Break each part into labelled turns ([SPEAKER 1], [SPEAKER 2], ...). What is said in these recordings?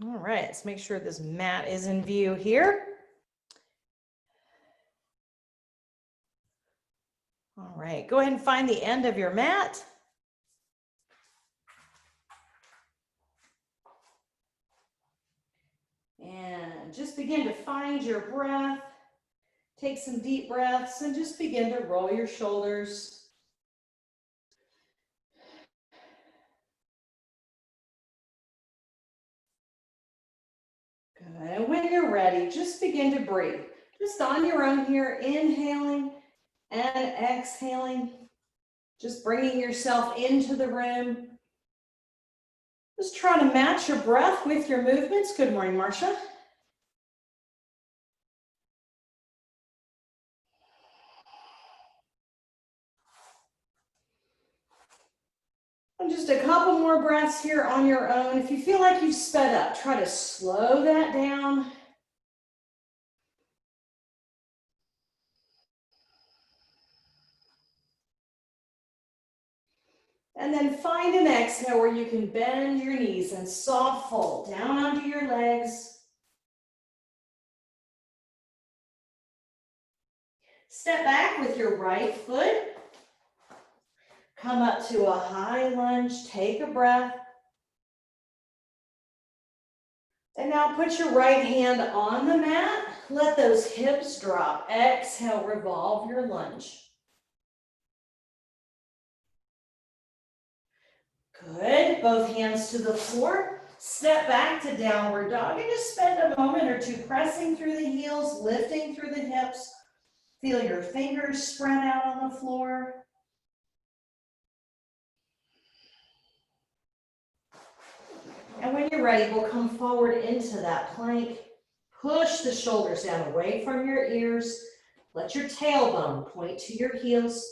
[SPEAKER 1] All right, let's make sure this mat is in view here. All right, go ahead and find the end of your mat. And just begin to find your breath. Take some deep breaths and just begin to roll your shoulders. Good, and when you're ready, just begin to breathe. Just on your own here, inhaling and exhaling. Just bringing yourself into the room. Just try to match your breath with your movements. Good morning, Marcia. And just a couple more breaths here on your own. If you feel like you've sped up, try to slow that down. And then find an exhale where you can bend your knees and soft fold down onto your legs. Step back with your right foot. Come up to a high lunge, take a breath. And now put your right hand on the mat. Let those hips drop. Exhale, revolve your lunge. Good, both hands to the floor. Step back to downward dog and just spend a moment or two pressing through the heels, lifting through the hips. Feel your fingers spread out on the floor. And when you're ready, we'll come forward into that plank. Push the shoulders down away from your ears. Let your tailbone point to your heels.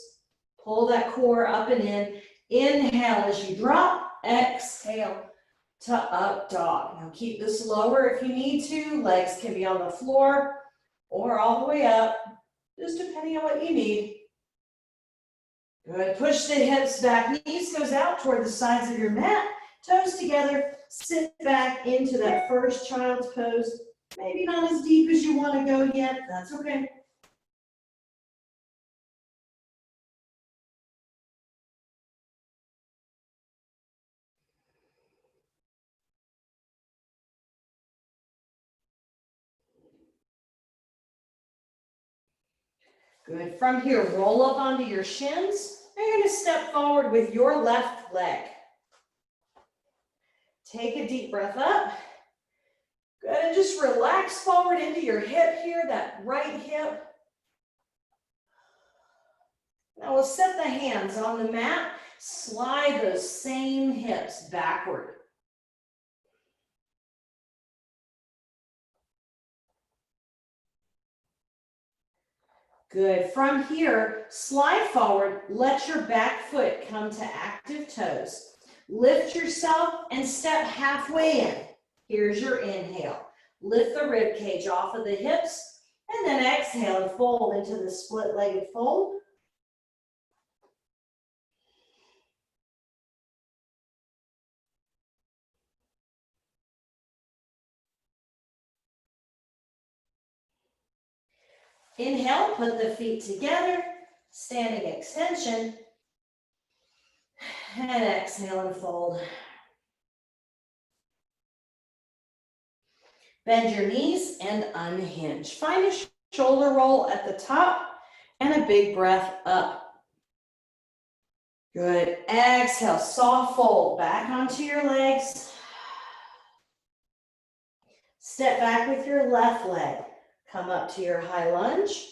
[SPEAKER 1] Pull that core up and in. Inhale as you drop. Exhale to up dog. Now keep this lower if you need to. Legs can be on the floor or all the way up, just depending on what you need. Good. Push the hips back. Knees goes out toward the sides of your mat. Toes together. Sit back into that first child's pose. Maybe not as deep as you want to go yet. That's okay. Good. From here, roll up onto your shins. You're going to step forward with your left leg. Take a deep breath up. Good. And just relax forward into your hip here, that right hip. Now we'll set the hands on the mat. Slide those same hips backward. Good. From here, slide forward. Let your back foot come to active toes. Lift yourself and step halfway in. Here's your inhale. Lift the rib cage off of the hips and then exhale and fold into the split-legged fold. Inhale, put the feet together, standing extension, and exhale and fold. Bend your knees and unhinge. Find a shoulder roll at the top and a big breath up. Good. Exhale, soft fold back onto your legs. Step back with your left leg. Come up to your high lunge.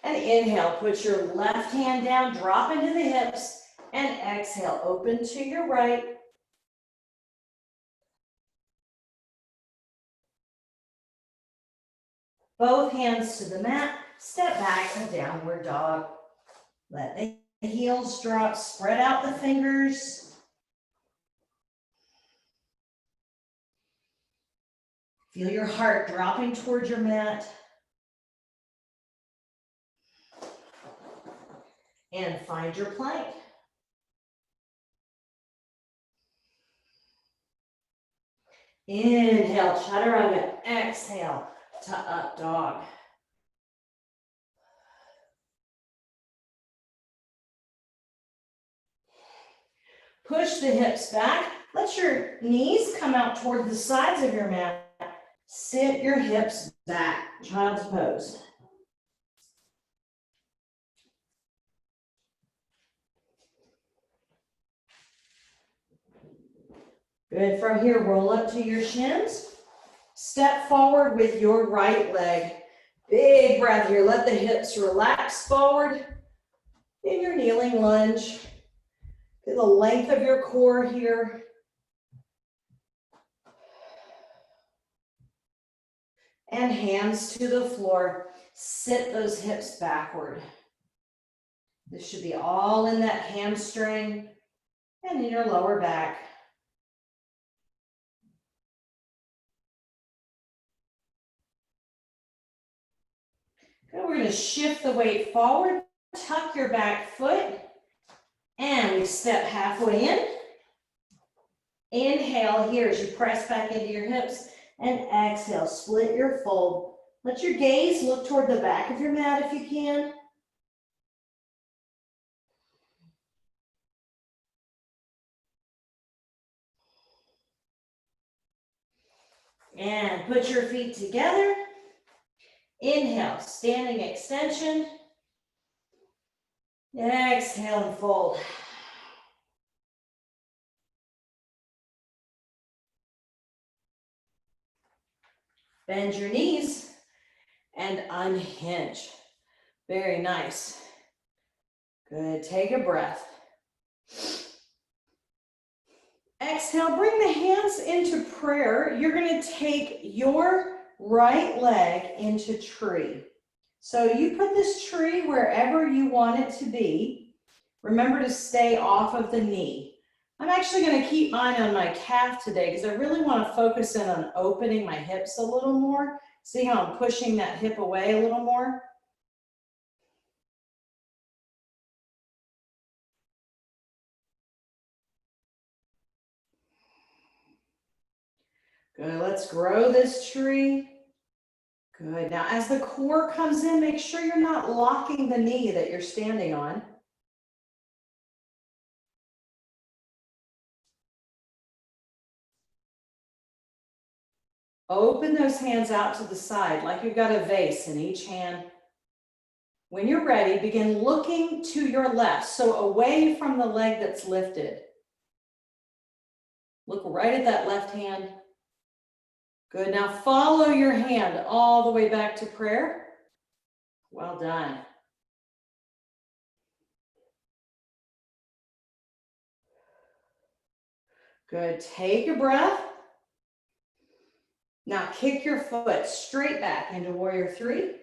[SPEAKER 1] And inhale, put your left hand down, drop into the hips, and exhale, open to your right. Both hands to the mat, step back to downward dog. Let the heels drop, spread out the fingers. Feel your heart dropping towards your mat. and find your plank. Inhale, chaturanga. Exhale to up dog. Push the hips back. Let your knees come out toward the sides of your mat. Sit your hips back, child's pose. Good. From here, roll up to your shins. Step forward with your right leg. Big breath here. Let the hips relax forward in your kneeling lunge. Get the length of your core here. And hands to the floor. Sit those hips backward. This should be all in that hamstring and in your lower back. Good. We're going to shift the weight forward. Tuck your back foot. And we step halfway in. Inhale here as you press back into your hips. And exhale, split your fold. Let your gaze look toward the back of your mat if you can. And put your feet together. Inhale, standing extension. Exhale and fold. Bend your knees and unhinge. Very nice. Good. Take a breath. Exhale, bring the hands into prayer. You're going to take your right leg into tree. So you put this tree wherever you want it to be. Remember to stay off of the knee. I'm actually going to keep mine on my calf today because I really want to focus in on opening my hips a little more. See how I'm pushing that hip away a little more? Good, let's grow this tree. Good, now as the core comes in, make sure you're not locking the knee that you're standing on. Open those hands out to the side like you've got a vase in each hand. When you're ready, begin looking to your left, so away from the leg that's lifted. Look right at that left hand. Good, now follow your hand all the way back to prayer. Well done. Good, take a breath. Now kick your foot straight back into warrior three.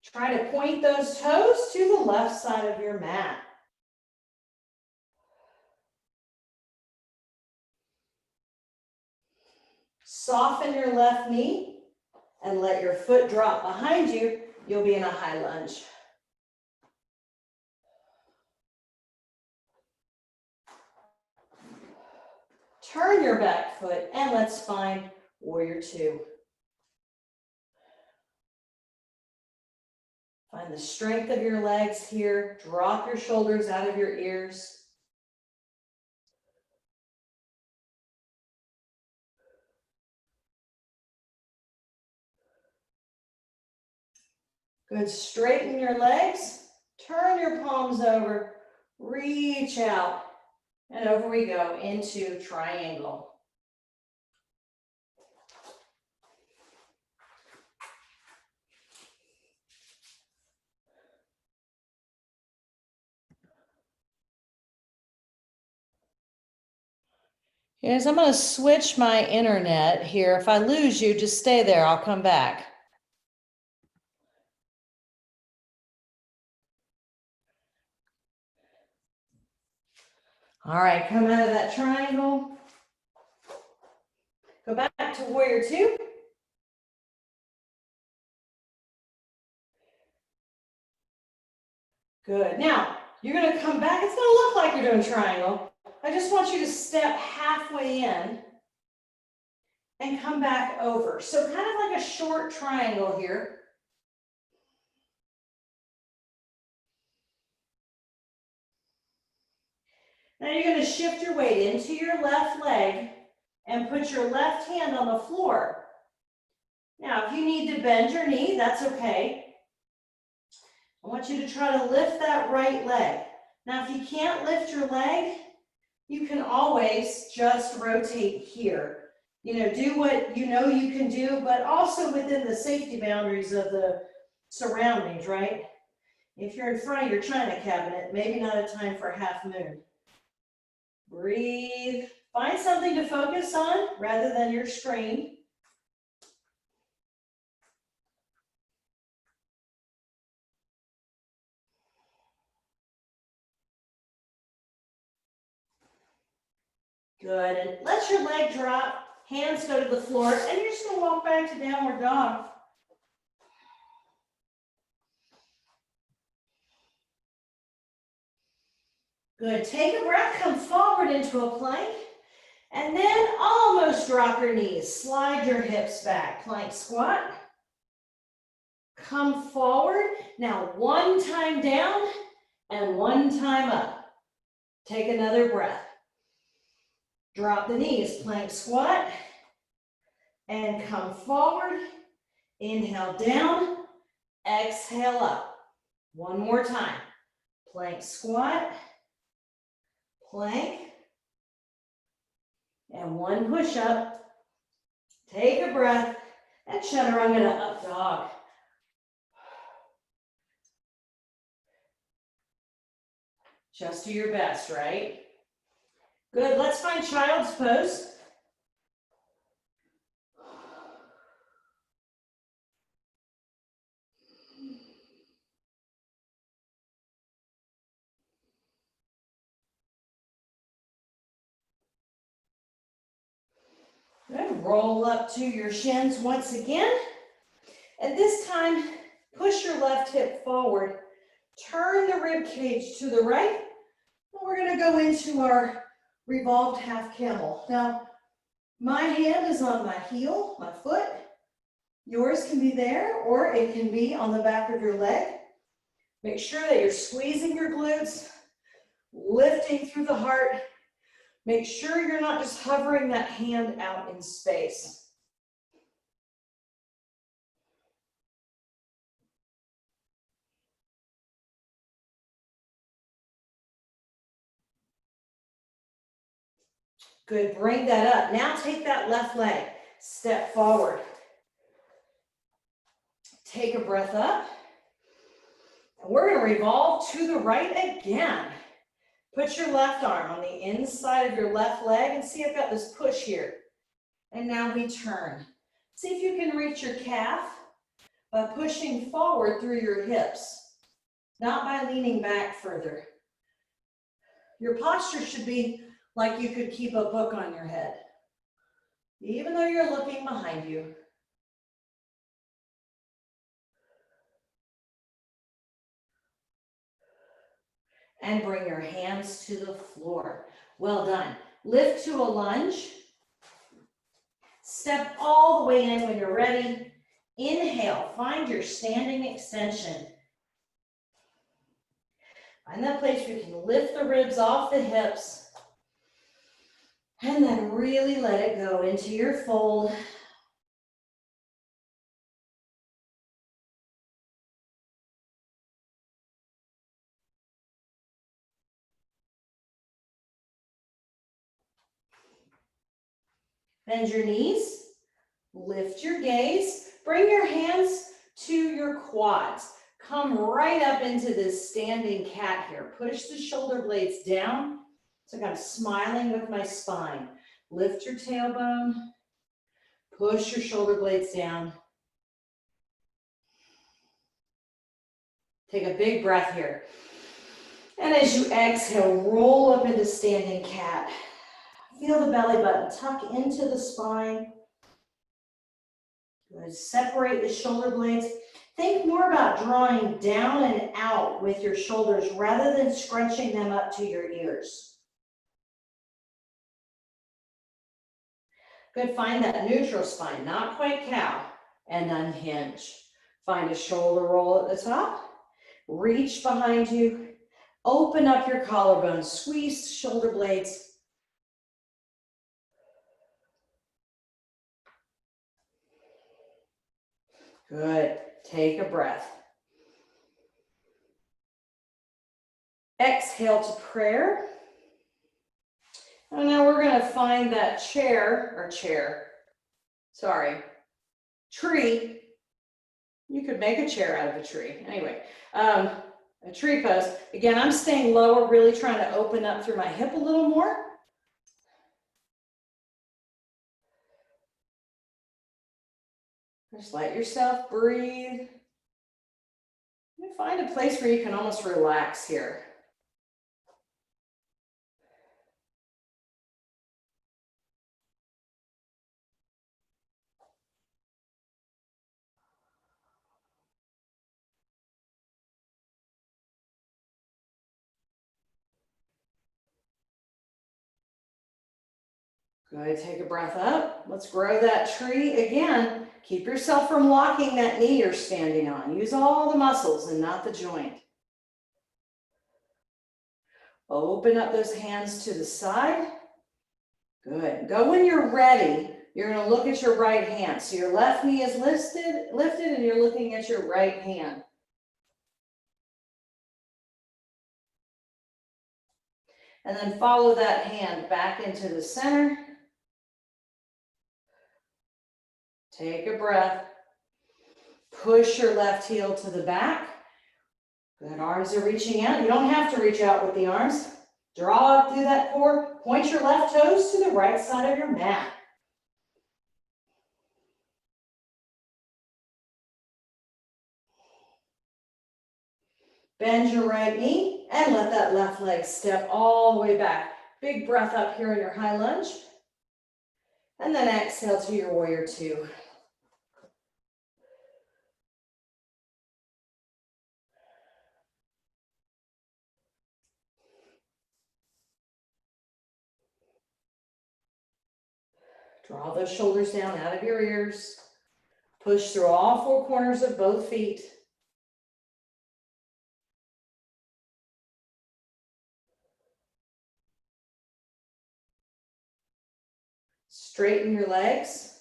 [SPEAKER 1] Try to point those toes to the left side of your mat. Soften your left knee and let your foot drop behind you. You'll be in a high lunge. Turn your back foot and let's find warrior two. Find the strength of your legs here. Drop your shoulders out of your ears. Good, straighten your legs. Turn your palms over. Reach out. And over we go into triangle. Yes, I'm going to switch my internet here. If I lose you, just stay there. I'll come back. All right, come out of that triangle. Go back to warrior two. Good. Now, you're gonna come back. It's gonna look like you're doing triangle. I just want you to step halfway in and come back over. So kind of like a short triangle here. Now you're going to shift your weight into your left leg and put your left hand on the floor. Now, if you need to bend your knee, that's okay. I want you to try to lift that right leg. Now, if you can't lift your leg, you can always just rotate here. You know, do what you know you can do, but also within the safety boundaries of the surroundings, right? If you're in front of your china cabinet, maybe not a time for a half moon. Breathe. Find something to focus on rather than your screen. Good. And let your leg drop. Hands go to the floor. And you're just going to walk back to downward dog. Good. Take a breath. Come forward into a plank. And then almost drop your knees. Slide your hips back. Plank squat. Come forward. Now one time down and one time up. Take another breath. Drop the knees. Plank squat. And come forward. Inhale down. Exhale up. One more time. Plank squat. Plank. And one push up. Take a breath. And chaturanga to up dog. Just do your best, right? Good. Let's find child's pose. Good. Roll up to your shins once again. And this time, push your left hip forward. Turn the rib cage to the right. And we're going to go into our revolved half camel. Now, my hand is on my heel, my foot. Yours can be there, or it can be on the back of your leg. Make sure that you're squeezing your glutes, lifting through the heart. Make sure you're not just hovering that hand out in space. Good, bring that up. Now take that left leg, step forward. Take a breath up. And we're going to revolve to the right again. Put your left arm on the inside of your left leg and see I've got this push here. And now we turn. See if you can reach your calf by pushing forward through your hips, not by leaning back further. Your posture should be like you could keep a book on your head, even though you're looking behind you. And bring your hands to the floor. Well done. Lift to a lunge. Step all the way in when you're ready. Inhale, find your standing extension. Find that place where you can lift the ribs off the hips. And then really let it go into your fold. Bend your knees, lift your gaze, bring your hands to your quads. Come right up into this standing cat here. Push the shoulder blades down. So I'm smiling with my spine. Lift your tailbone, push your shoulder blades down. Take a big breath here. And as you exhale, roll up into standing cat. Feel the belly button tuck into the spine. Good. Separate the shoulder blades. Think more about drawing down and out with your shoulders rather than scrunching them up to your ears. Good, find that neutral spine, not quite cow, and unhinge. Find a shoulder roll at the top, reach behind you, open up your collarbone, squeeze shoulder blades. Good, take a breath. Exhale to prayer. And now we're gonna find that tree. You could make a chair out of a tree. Anyway, a tree pose. Again, I'm staying lower, really trying to open up through my hip a little more. Just let yourself breathe. And find a place where you can almost relax here. Good, take a breath up. Let's grow that tree again. Keep yourself from locking that knee you're standing on. Use all the muscles and not the joint. Open up those hands to the side. Good. Go when you're ready. You're going to look at your right hand. So your left knee is lifted, and you're looking at your right hand. And then follow that hand back into the center. Take a breath. Push your left heel to the back. Good, arms are reaching out. You don't have to reach out with the arms. Draw up through that core. Point your left toes to the right side of your mat. Bend your right knee and let that left leg step all the way back. Big breath up here in your high lunge. And then exhale to your warrior two. Draw those shoulders down out of your ears. Push through all four corners of both feet. Straighten your legs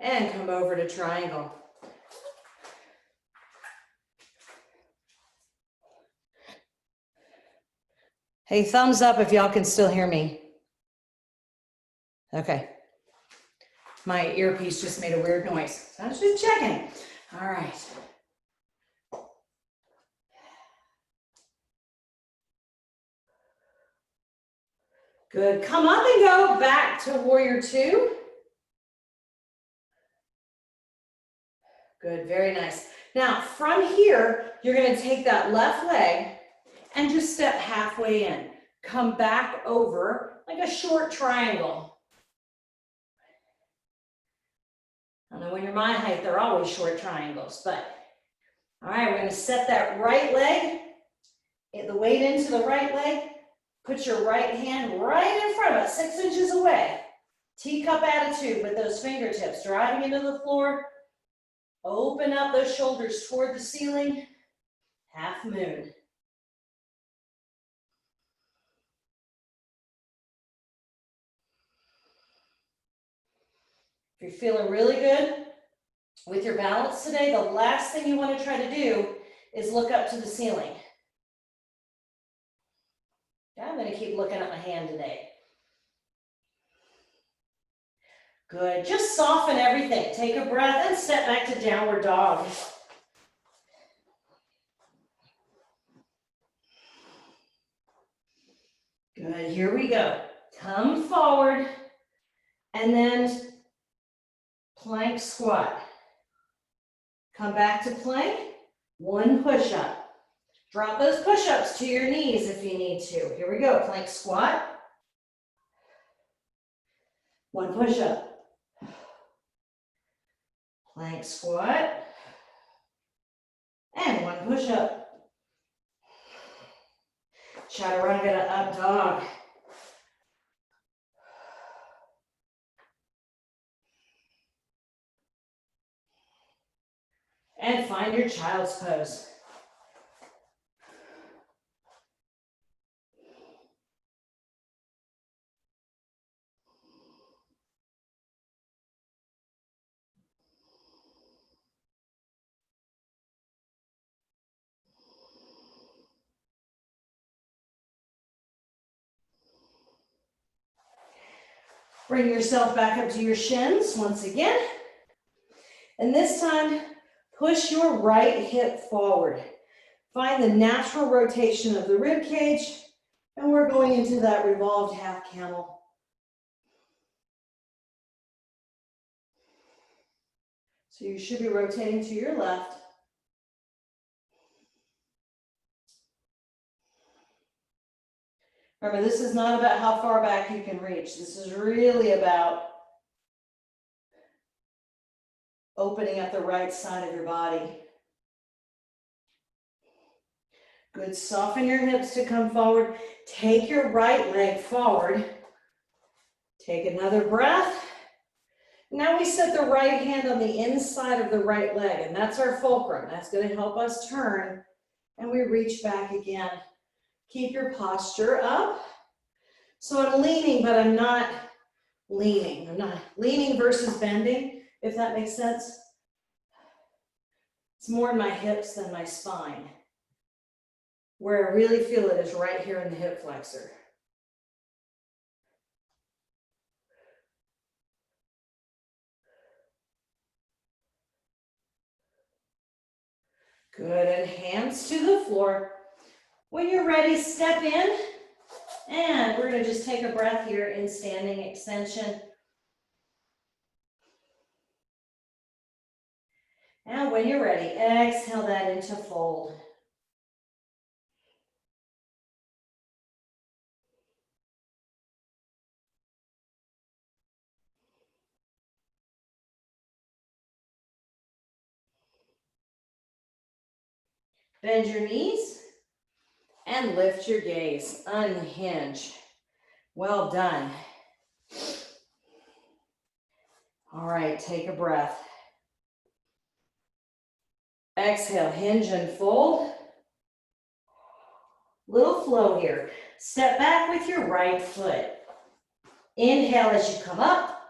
[SPEAKER 1] and come over to triangle. Hey, thumbs up if y'all can still hear me. Okay. My earpiece just made a weird noise. So I was just checking. All right. Good. Come up and go back to warrior two. Good. Very nice. Now, from here, you're going to take that left leg and just step halfway in. Come back over like a short triangle. I know when you're my height, they're always short triangles, but all right, we're going to set that right leg, get the weight into the right leg, put your right hand right in front of us, 6 inches away. Teacup attitude with those fingertips driving into the floor. Open up those shoulders toward the ceiling, half moon. If you're feeling really good with your balance today, the last thing you want to try to do is look up to the ceiling. Yeah, I'm going to keep looking at my hand today. Good. Just soften everything. Take a breath and step back to downward dog. Good. Here we go. Come forward and then plank squat. Come back to plank, 1 push-up. Drop those push-ups to your knees if you need to. Here we go, plank squat. 1 push-up. Plank squat. And one push-up. Chaturanga up dog. And find your child's pose. Bring yourself back up to your shins once again. And this time, push your right hip forward. Find the natural rotation of the rib cage, and we're going into that revolved half camel. So you should be rotating to your left. Remember, this is not about how far back you can reach. This is really about opening up the right side of your body. Good, soften your hips to come forward. Take your right leg forward. Take another breath. Now we set the right hand on the inside of the right leg, and that's our fulcrum. That's going to help us turn, and we reach back again. Keep your posture up. So I'm leaning, but I'm not leaning. I'm not leaning versus bending, if that makes sense. It's more in my hips than my spine. Where I really feel it is right here in the hip flexor. Good, and hands to the floor. When you're ready, step in, and we're gonna just take a breath here in standing extension. And when you're ready, exhale that into fold. Bend your knees and lift your gaze. Unhinge. Well done. All right, take a breath. Exhale, hinge and fold. Little flow here. Step back with your right foot. Inhale as you come up.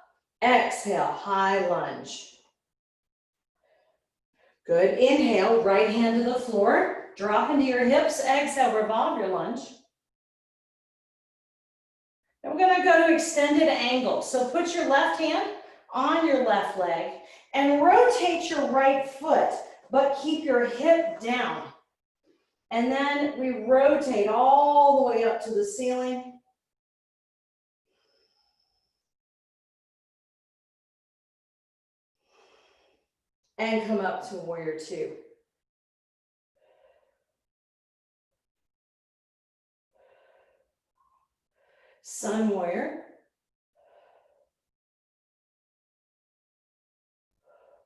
[SPEAKER 1] Exhale, high lunge. Good. Inhale, right hand to the floor. Drop into your hips. Exhale, revolve your lunge. And we're going to go to extended angle. So put your left hand on your left leg and rotate your right foot, but keep your hip down. And then we rotate all the way up to the ceiling. And come up to warrior two. Sun warrior.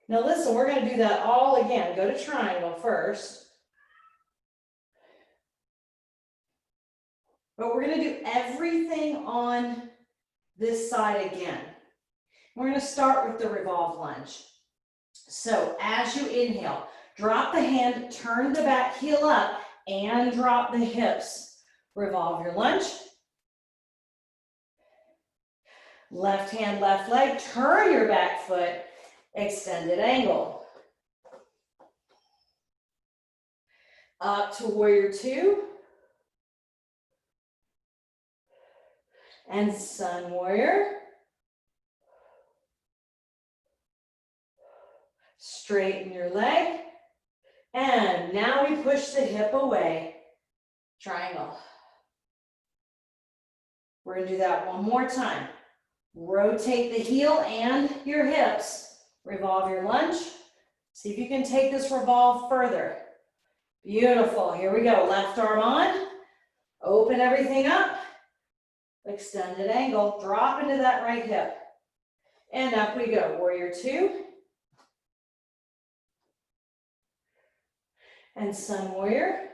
[SPEAKER 1] Now listen, we're going to do that all again. Go to triangle first. But we're going to do everything on this side again. We're going to start with the revolve lunge. So as you inhale, drop the hand, turn the back heel up, and drop the hips. Revolve your lunge. Left hand, left leg, turn your back foot, extended angle. Up to warrior two. And sun warrior. Straighten your leg. And now we push the hip away. Triangle. We're going to do that one more time. Rotate the heel and your hips. Revolve your lunge. See if you can take this revolve further. Beautiful. Here we go. Left arm on. Open everything up. Extended angle. Drop into that right hip. And up we go. Warrior two. And Sun Warrior.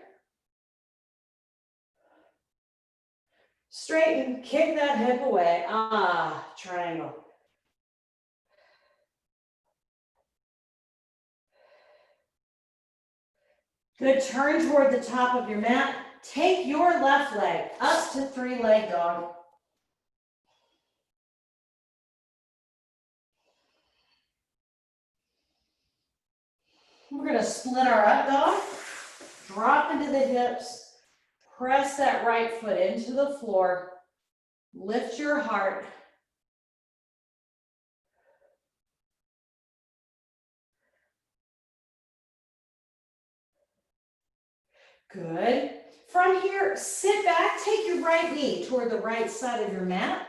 [SPEAKER 1] Straighten, kick that hip away. Ah, triangle. Good, turn toward the top of your mat. Take your left leg up to three-leg dog. We're gonna split our up dog, drop into the hips, press that right foot into the floor, lift your heart. Good. From here, sit back, take your right knee toward the right side of your mat.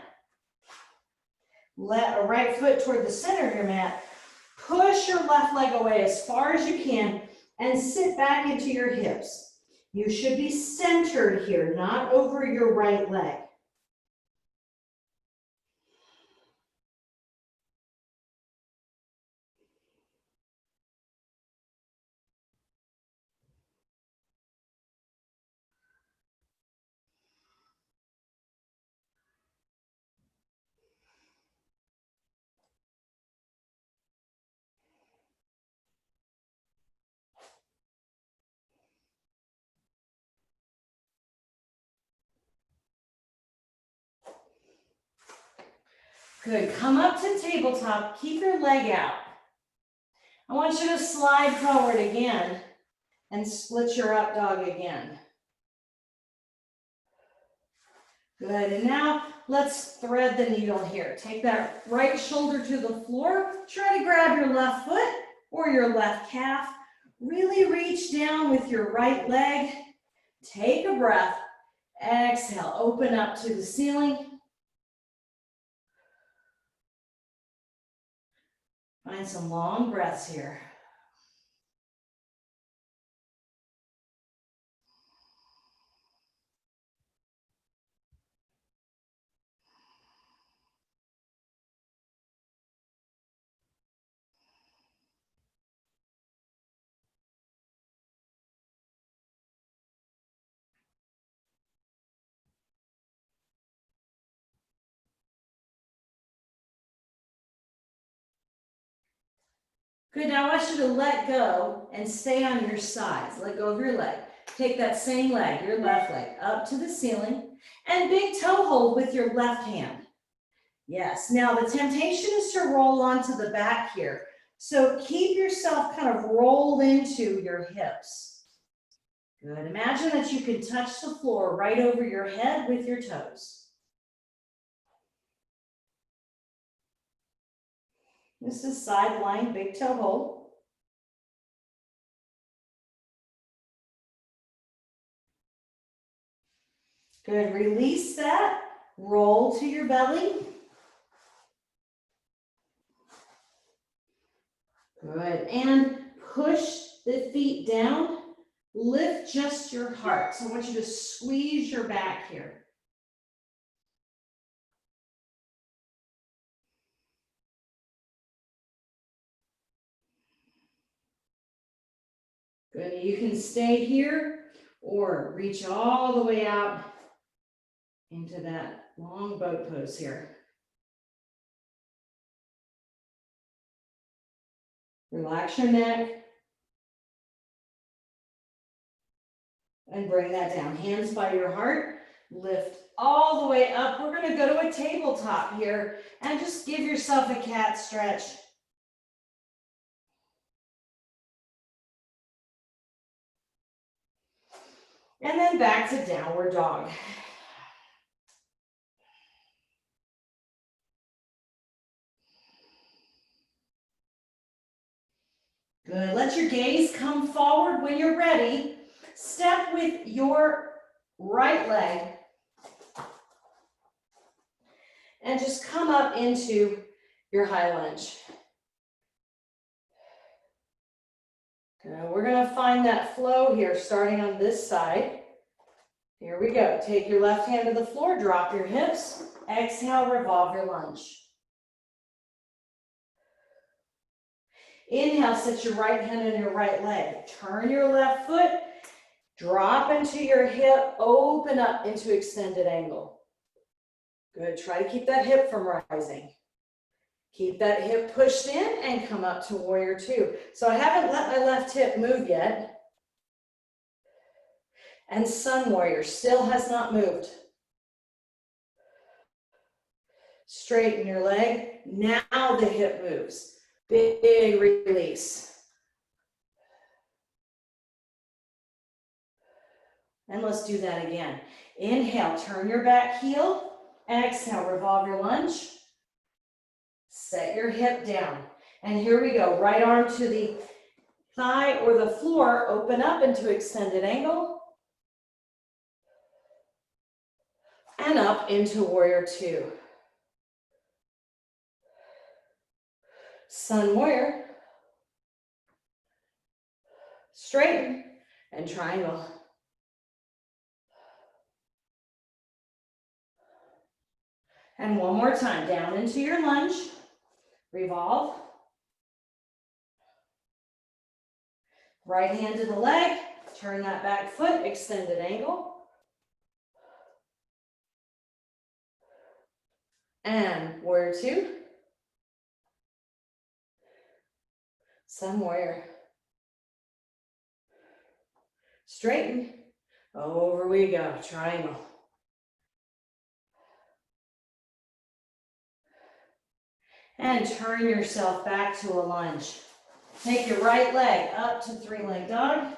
[SPEAKER 1] Let a right foot toward the center of your mat. Push your left leg away as far as you can and sit back into your hips. You should be centered here, not over your right leg. Good, come up to tabletop, keep your leg out. I want you to slide forward again and split your up dog again. Good, and now let's thread the needle here. Take that right shoulder to the floor, try to grab your left foot or your left calf. Really reach down with your right leg. Take a breath, exhale, open up to the ceiling. Find some long breaths here. Good, now I want you to let go and stay on your sides. Let go of your leg. Take that same leg, your left leg, up to the ceiling and big toe hold with your left hand. Yes, now the temptation is to roll onto the back here. So keep yourself kind of rolled into your hips. Good, imagine that you can touch the floor right over your head with your toes. This is side lying, big toe hold. Good, release that, roll to your belly. Good, and push the feet down, lift just your heart. So I want you to squeeze your back here. Good, you can stay here or reach all the way out into that long boat pose here. Relax your neck and bring that down. Hands by your heart, lift all the way up. We're going to go to a tabletop here and just give yourself a cat stretch. And then back to downward dog. Good, let your gaze come forward when you're ready. Step with your right leg and just come up into your high lunge. Good, we're gonna find that flow here starting on this side. Here we go, take your left hand to the floor, drop your hips, exhale, revolve your lunge. Inhale, set your right hand on your right leg. Turn your left foot, drop into your hip, open up into extended angle. Good, try to keep that hip from rising. Keep that hip pushed in and come up to warrior two. So I haven't let my left hip move yet. And sun warrior still has not moved. Straighten your leg. Now the hip moves. Big release. And let's do that again. Inhale, turn your back heel. Exhale, revolve your lunge. Set your hip down. And here we go. Right arm to the thigh or the floor. Open up into extended angle. And up into warrior two. Sun warrior. Straighten and triangle. And one more time, down into your lunge, revolve. Right hand to the leg, turn that back foot, extended angle. And warrior two. Sun warrior. Straighten. Over we go, triangle. And turn yourself back to a lunge. Take your right leg up to three-leg dog.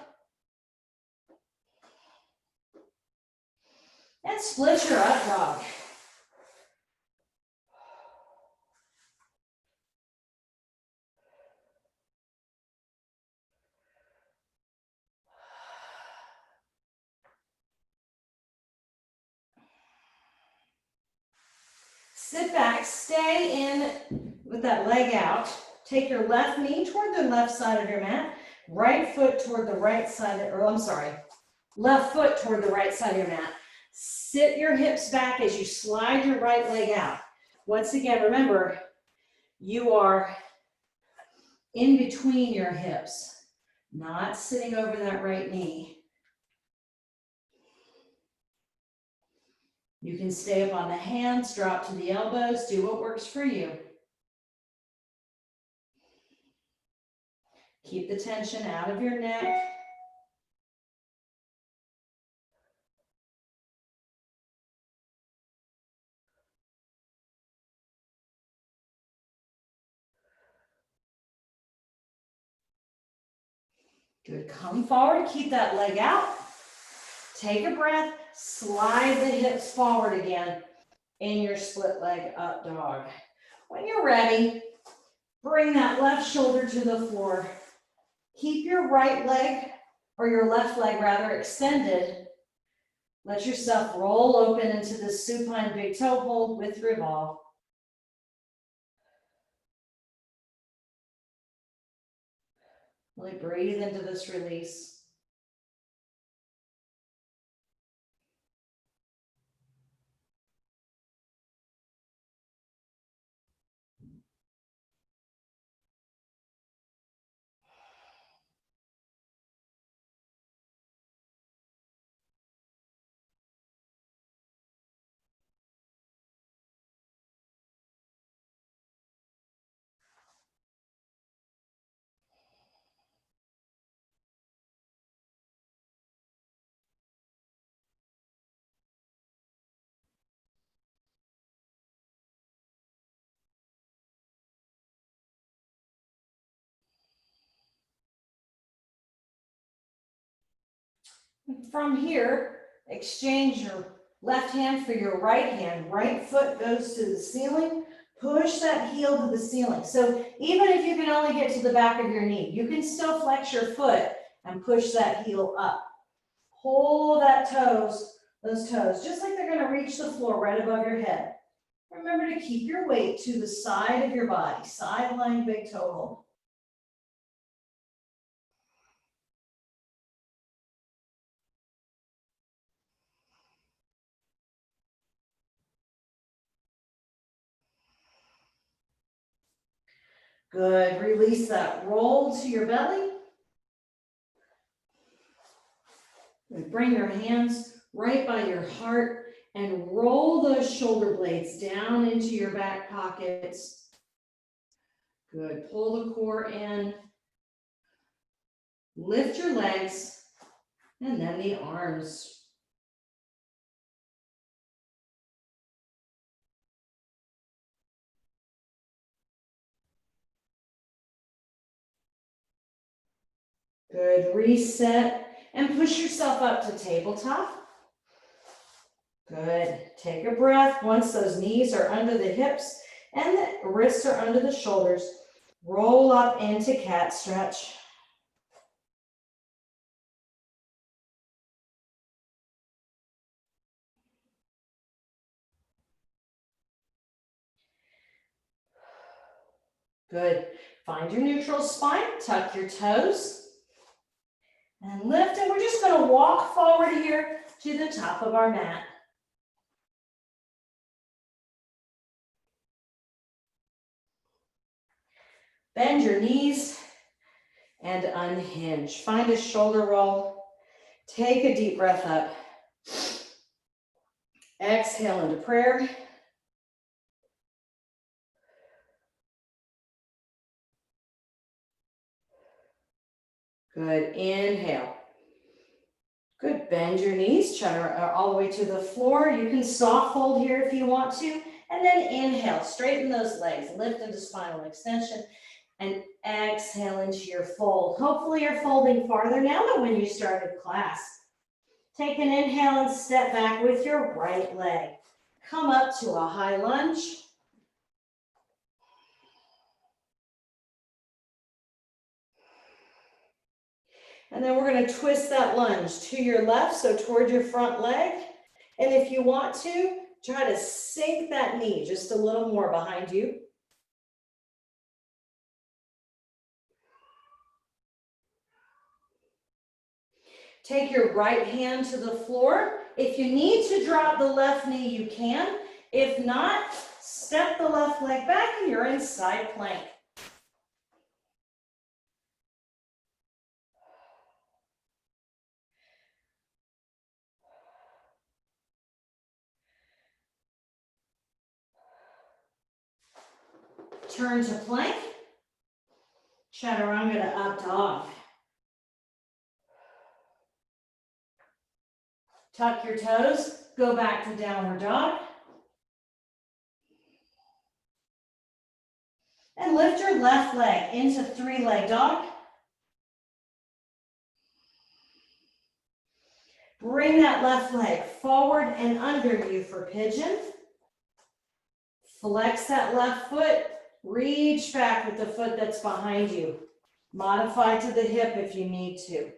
[SPEAKER 1] And split your up dog. Sit back, stay in with that leg out. Take your left knee toward the left side of your mat, right foot toward the right side, left foot toward the right side of your mat. Sit your hips back as you slide your right leg out. Once again, remember, you are in between your hips, not sitting over that right knee. You can stay up on the hands, drop to the elbows, do what works for you. Keep the tension out of your neck. Good, come forward, keep that leg out. Take a breath, slide the hips forward again in your split leg up dog. When you're ready, bring that left shoulder to the floor. Keep your right leg, or your left leg rather, extended. Let yourself roll open into the supine big toe hold with revolve. Really breathe into this release. From here, exchange your left hand for your right hand. Right foot goes to the ceiling. Push that heel to the ceiling. So even if you can only get to the back of your knee, you can still flex your foot and push that heel up. Pull that those toes, just like they're going to reach the floor right above your head. Remember to keep your weight to the side of your body, side lying big toe hold. Good, release that, roll to your belly. And bring your hands right by your heart and roll those shoulder blades down into your back pockets. Good, pull the core in. Lift your legs and then the arms. Good, reset and push yourself up to tabletop. Good, take a breath. Once those knees are under the hips and the wrists are under the shoulders, roll up into cat stretch. Good, find your neutral spine, tuck your toes, and lift, and we're just going to walk forward here to the top of our mat. Bend your knees and unhinge. Find a shoulder roll. Take a deep breath up. Exhale into prayer. Good, inhale. Good, bend your knees, all the way to the floor. You can soft fold here if you want to. And then inhale, straighten those legs, lift into spinal extension, and exhale into your fold. Hopefully you're folding farther now than when you started class. Take an inhale and step back with your right leg. Come up to a high lunge. And then we're going to twist that lunge to your left, so toward your front leg. And if you want to, try to sink that knee just a little more behind you. Take your right hand to the floor. If you need to drop the left knee, you can. If not, step the left leg back and you're in side plank. Turn to plank. Chaturanga to up dog. Tuck your toes, go back to downward dog. And lift your left leg into three-leg dog. Bring that left leg forward and under you for pigeon. Flex that left foot. Reach back with the foot that's behind you. Modify to the hip if you need to.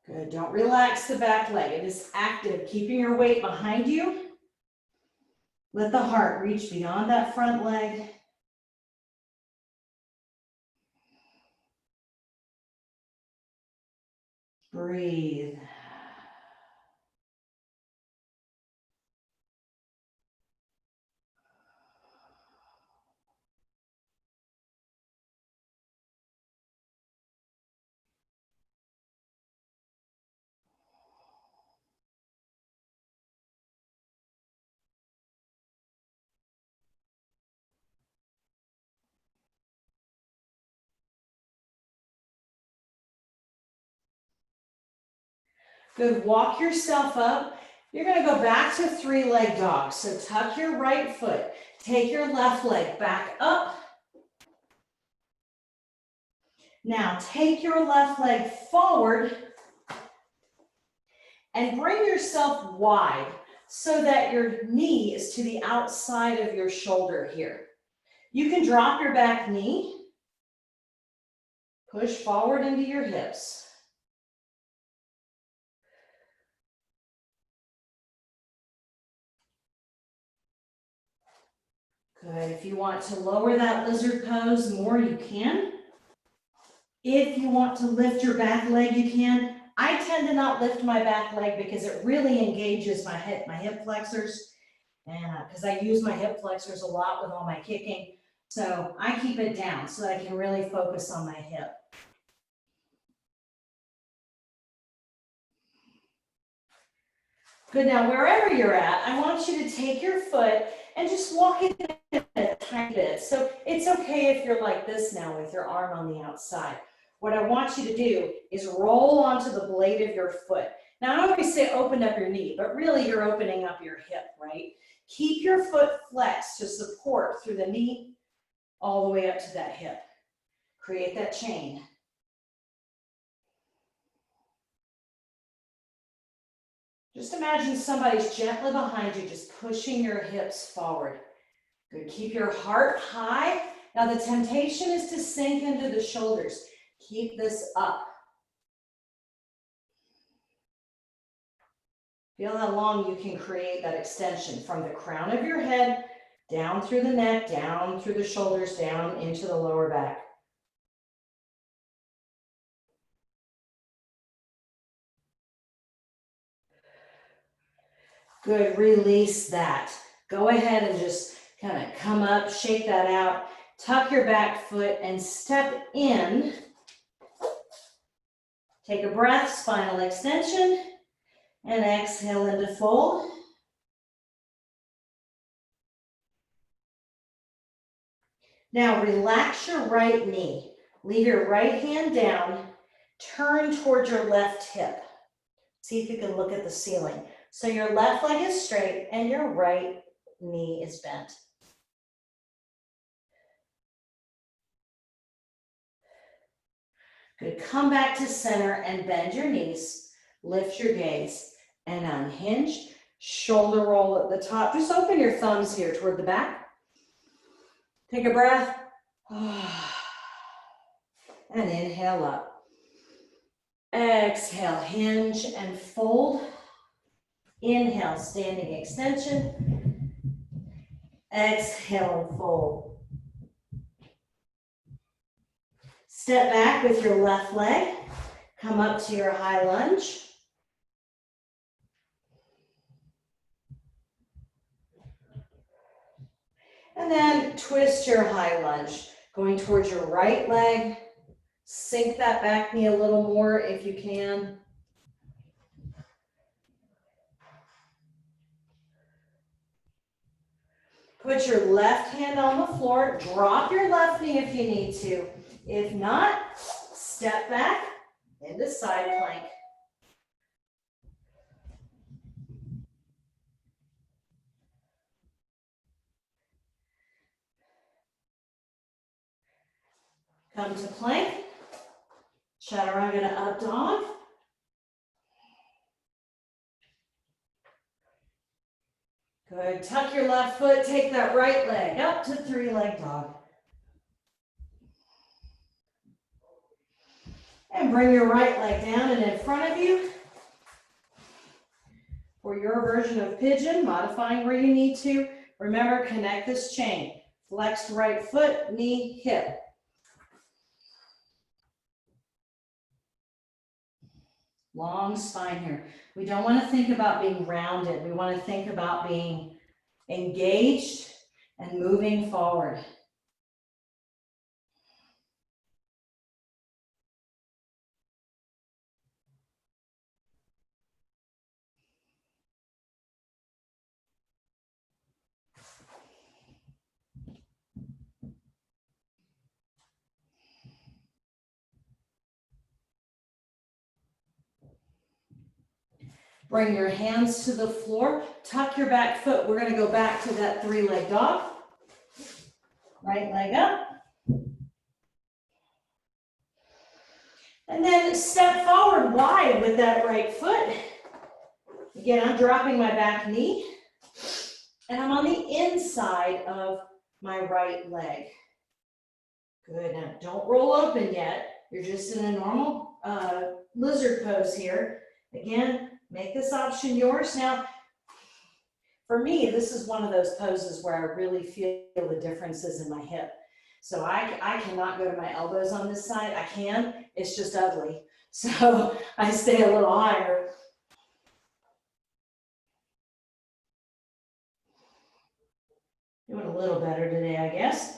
[SPEAKER 1] Good, don't relax the back leg. It is active, keeping your weight behind you. Let the heart reach beyond that front leg. Breathe. Good, walk yourself up. You're going to go back to three-leg dog. So tuck your right foot, take your left leg back up. Now take your left leg forward and bring yourself wide so that your knee is to the outside of your shoulder here. You can drop your back knee, push forward into your hips. Good, if you want to lower that lizard pose more, you can. If you want to lift your back leg, you can. I tend to not lift my back leg because it really engages my hip flexors. And because I use my hip flexors a lot with all my kicking. So I keep it down so that I can really focus on my hip. Good, now wherever you're at, I want you to take your foot and just walk it a tiny bit. So it's okay if you're like this now with your arm on the outside. What I want you to do is roll onto the blade of your foot. Now I always say open up your knee, but really you're opening up your hip, right? Keep your foot flexed to support through the knee all the way up to that hip. Create that chain. Just imagine somebody's gently behind you, just pushing your hips forward. Good, keep your heart high. Now the temptation is to sink into the shoulders. Keep this up. Feel how long you can create that extension from the crown of your head, down through the neck, down through the shoulders, down into the lower back. Good, release that. Go ahead and just kind of come up, shake that out, tuck your back foot and step in. Take a breath, spinal extension, and exhale into fold. Now relax your right knee. Leave your right hand down, turn towards your left hip. See if you can look at the ceiling. So your left leg is straight and your right knee is bent. Good, come back to center and bend your knees. Lift your gaze and unhinge. Shoulder roll at the top. Just open your thumbs here toward the back. Take a breath. And inhale up. Exhale, hinge and fold. Inhale, standing extension. Exhale and fold. Step back with your left leg. Come up to your high lunge. And then twist your high lunge, going towards your right leg. Sink that back knee a little more if you can. Put your left hand on the floor. Drop your left knee if you need to. If not, step back into side plank. Come to plank. Chaturanga to up dog. Good, tuck your left foot, take that right leg up to three-leg dog. And bring your right leg down and in front of you. For your version of pigeon, modifying where you need to. Remember, connect this chain. Flexed right foot, knee, hip. Long spine here. We don't want to think about being rounded. We want to think about being engaged and moving forward. Bring your hands to the floor, tuck your back foot. We're going to go back to that three-leg dog. Right leg up. And then step forward wide with that right foot. Again, I'm dropping my back knee. And I'm on the inside of my right leg. Good, now don't roll open yet. You're just in a normal lizard pose here. Again, make this option yours. Now, for me, this is one of those poses where I really feel the differences in my hip. So I cannot go to my elbows on this side. I can, it's just ugly. So I stay a little higher. Doing a little better today, I guess.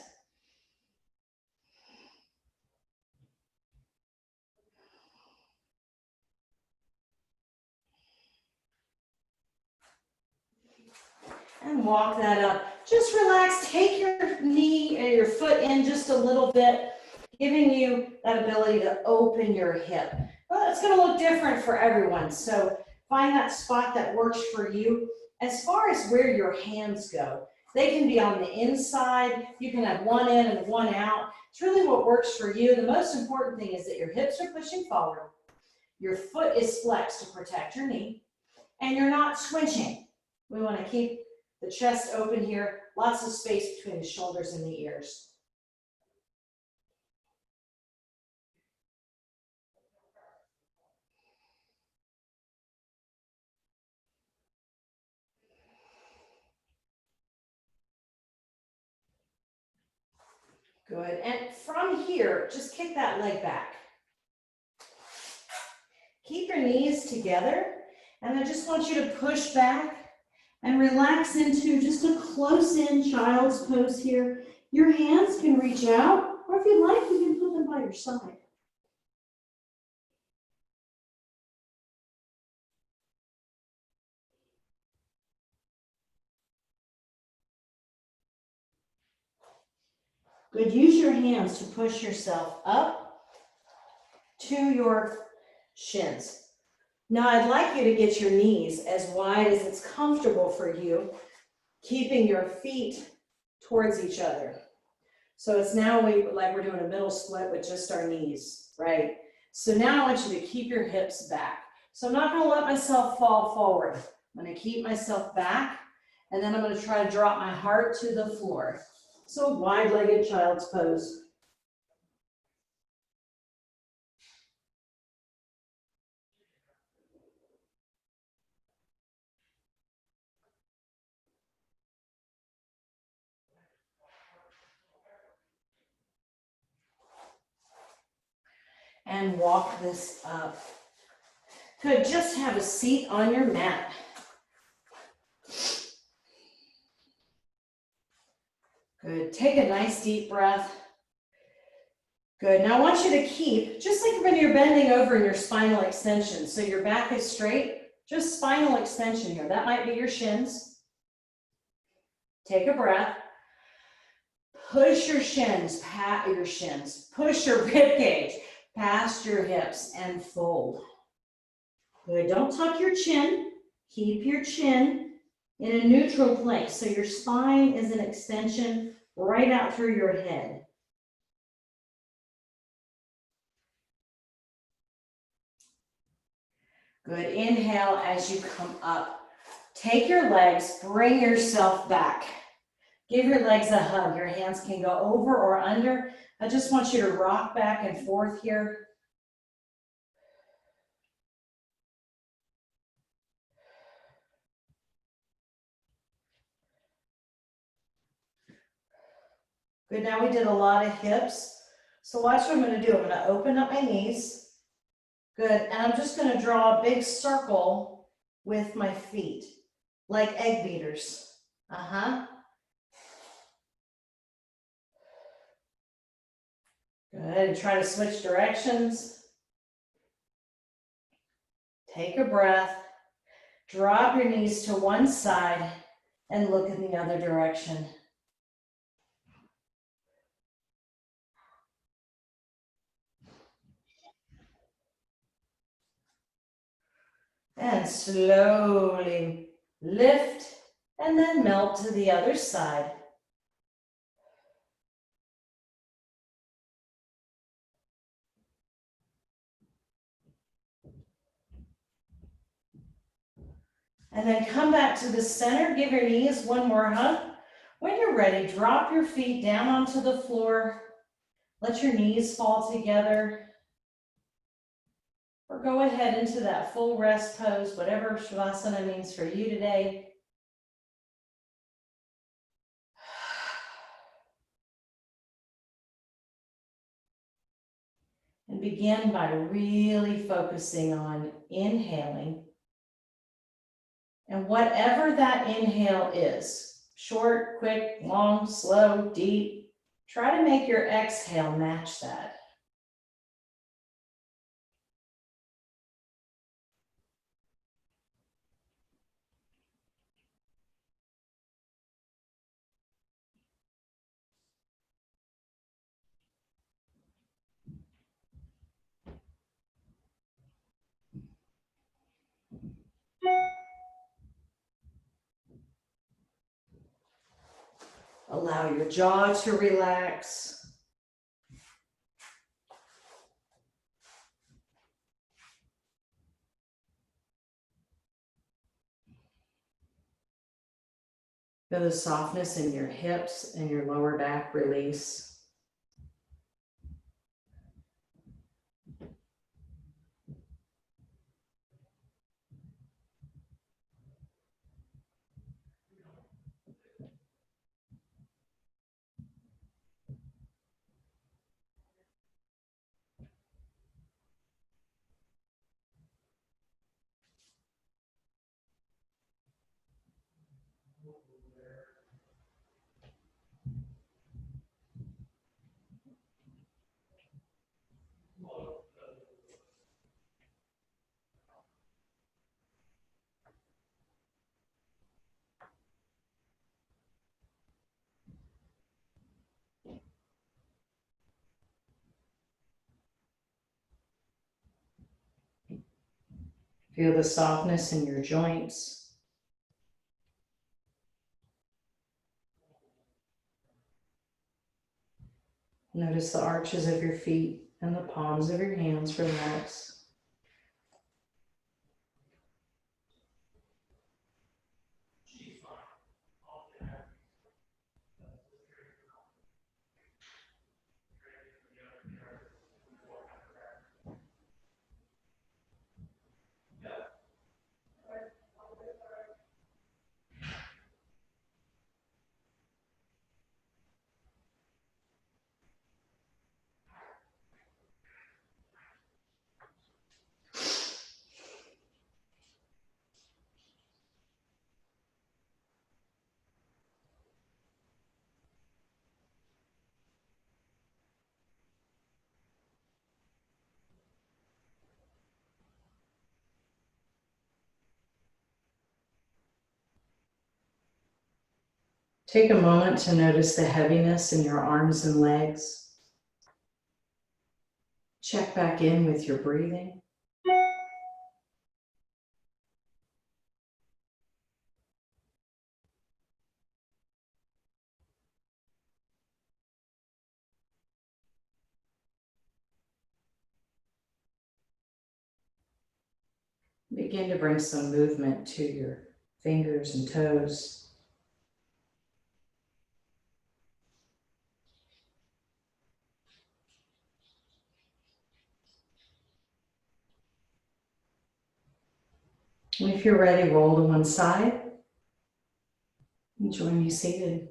[SPEAKER 1] And walk that up. Just relax, take your knee or your foot in just a little bit, giving you that ability to open your hip. Well, it's gonna look different for everyone, so find that spot that works for you. As far as where your hands go, they can be on the inside, you can have one in and one out. It's really what works for you. The most important thing is that your hips are pushing forward, your foot is flexed to protect your knee, and you're not switching. We wanna keep the chest open here, lots of space between the shoulders and the ears. Good, and from here, just kick that leg back. Keep your knees together, and I just want you to push back and relax into just a close-in child's pose here. Your hands can reach out, or if you'd like, you can put them by your side. Good, use your hands to push yourself up to your shins. Now I'd like you to get your knees as wide as it's comfortable for you, keeping your feet towards each other. So it's now like we're doing a middle split with just our knees, right? So now I want you to keep your hips back. So I'm not gonna let myself fall forward. I'm gonna keep myself back, and then I'm gonna try to drop my heart to the floor. So wide-legged child's pose. And walk this up. Good, just have a seat on your mat. Good, take a nice deep breath. Good, now I want you to keep, just like when you're bending over in your spinal extension, so your back is straight, just spinal extension here. That might be your shins. Take a breath. Push your shins, push your rib cage past your hips and fold. Good, don't tuck your chin. Keep your chin in a neutral place, so your spine is an extension right out through your head. Good, inhale as you come up. Take your legs, bring yourself back. Give your legs a hug. Your hands can go over or under. I just want you to rock back and forth here. Good, now we did a lot of hips. So watch what I'm gonna do. I'm gonna open up my knees. Good, and I'm just gonna draw a big circle with my feet, like egg beaters. Good, and try to switch directions. Take a breath, drop your knees to one side and look in the other direction. And slowly lift and then melt to the other side. And then come back to the center, give your knees one more hug. When you're ready, drop your feet down onto the floor. Let your knees fall together. Or go ahead into that full rest pose, whatever Shavasana means for you today. And begin by really focusing on inhaling. And whatever that inhale is, short, quick, long, slow, deep, try to make your exhale match that. Allow your jaw to relax. Feel the softness in your hips and your lower back release. Feel the softness in your joints. Notice the arches of your feet and the palms of your hands relax. Take a moment to notice the heaviness in your arms and legs. Check back in with your breathing. Begin to bring some movement to your fingers and toes. And if you're ready, roll to one side and join me seated.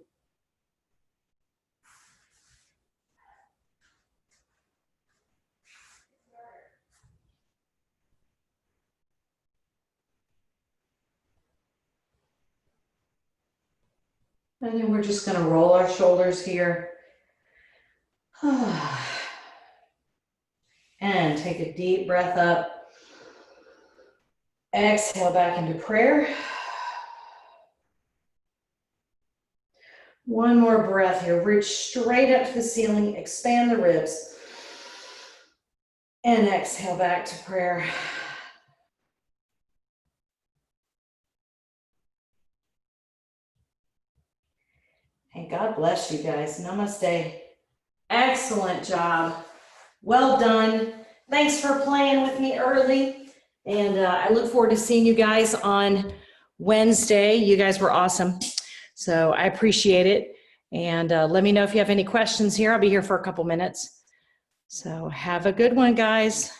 [SPEAKER 1] And then we're just going to roll our shoulders here. And take a deep breath up. Exhale back into prayer. One more breath here. Reach straight up to the ceiling. Expand the ribs. And exhale back to prayer. And God bless you guys. Namaste. Excellent job. Well done. Thanks for playing with me early. And I look forward to seeing you guys on Wednesday. You guys were awesome. So I appreciate it. And let me know if you have any questions here. I'll be here for a couple minutes. So have a good one, guys.